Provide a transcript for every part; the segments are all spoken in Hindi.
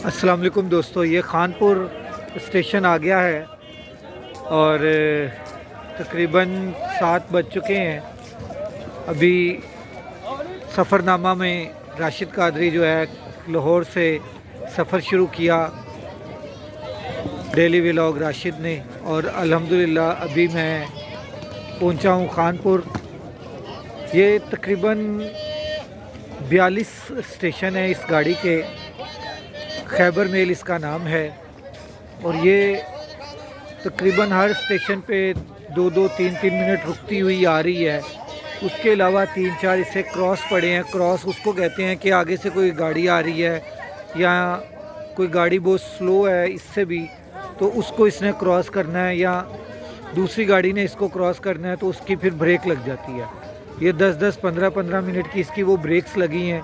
अस्सलाम वालेकुम दोस्तों, ये खानपुर स्टेशन आ गया है और तकरीबन 7 बज चुके हैं। अभी सफ़रनामा में राशिद कादरी जो है लाहौर से सफ़र शुरू किया, डेली व्लॉग राशिद ने, और अल्हम्दुलिल्लाह अभी मैं पहुंचा हूं खानपुर। ये तकरीबन 42 स्टेशन है इस गाड़ी के, खैबर मेल इसका नाम है। और ये तकरीबन हर स्टेशन पे 2-2, 3-3 मिनट रुकती हुई आ रही है। उसके अलावा 3-4 इसे क्रॉस पड़े हैं। क्रॉस उसको कहते हैं कि आगे से कोई गाड़ी आ रही है या कोई गाड़ी बहुत स्लो है इससे भी, तो उसको इसने क्रॉस करना है, या दूसरी गाड़ी ने इसको क्रॉस करना है तो उसकी फिर ब्रेक लग जाती है। ये 10-10, 15-15 मिनट की इसकी वो ब्रेक्स लगी हैं,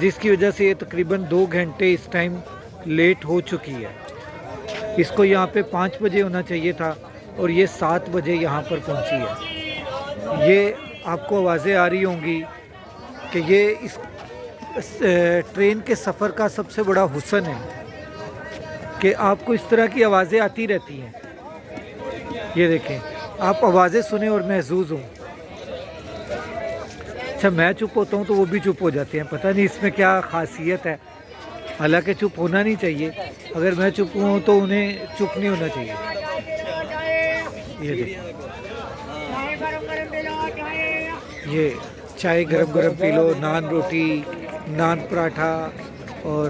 जिसकी वजह से ये तकरीबन 2 घंटे इस टाइम लेट हो चुकी है। इसको यहाँ पे 5 बजे होना चाहिए था और ये 7 बजे यहाँ पर पहुँची है। ये आपको आवाज़ें आ रही होंगी कि ये इस ट्रेन के सफ़र का सबसे बड़ा हुस्न है कि आपको इस तरह की आवाज़ें आती रहती हैं। ये देखें, आप आवाज़ें सुने और महसूस हों। अच्छा, मैं चुप होता हूँ तो वो भी चुप हो जाते हैं, पता नहीं इसमें क्या ख़ासियत है। हालांकि चुप होना नहीं चाहिए, अगर मैं चुप हूँ तो उन्हें चुप नहीं होना चाहिए। ये देखो, ये चाय गरम गरम पी लो, नान रोटी, नान पराठा, और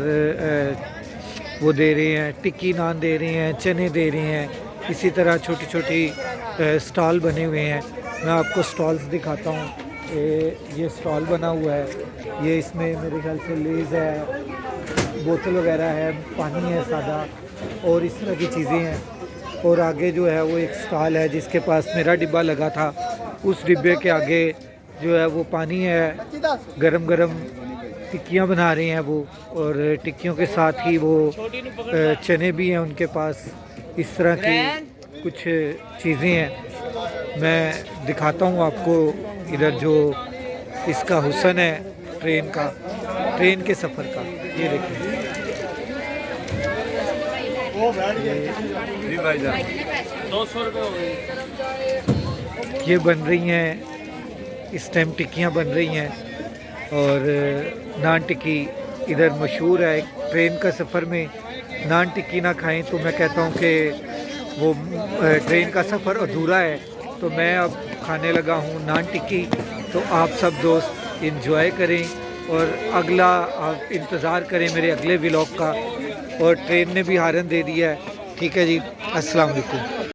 वो दे रहे हैं, टिक्की नान दे रहे हैं, चने दे रहे हैं। इसी तरह छोटी छोटी स्टॉल बने हुए हैं। मैं आपको स्टॉल्स दिखाता हूँ। ये स्टॉल बना हुआ है, ये इसमें मेरे ख्याल से लेज़ है, बोतल वगैरह है, पानी है सादा, और इस तरह की चीज़ें हैं। और आगे जो है वो एक स्टॉल है जिसके पास मेरा डिब्बा लगा था। उस डिब्बे के आगे जो है वो पानी है, गरम गरम टिक्कियाँ बना रहे हैं वो, और टिक्कियों के साथ ही वो चने भी हैं उनके पास। इस तरह की कुछ चीज़ें हैं। मैं दिखाता हूँ आपको इधर जो इसका हुस्न है ट्रेन के सफ़र का। ये देखिए, ये बन रही हैं इस टाइम, टिक्कियाँ बन रही हैं। और नान टिक्की इधर मशहूर है। ट्रेन का सफ़र में नान टिक्की ना खाएं तो मैं कहता हूँ कि वो ट्रेन का सफ़र अधूरा है। तो मैं अब खाने लगा हूँ नान टिक्की। तो आप सब दोस्त इंजॉय करें और अगला आप इंतज़ार करें मेरे अगले व्लॉग का। और ट्रेन ने भी हारन दे दिया है। ठीक है जी, अस्सलाम वालेकुम।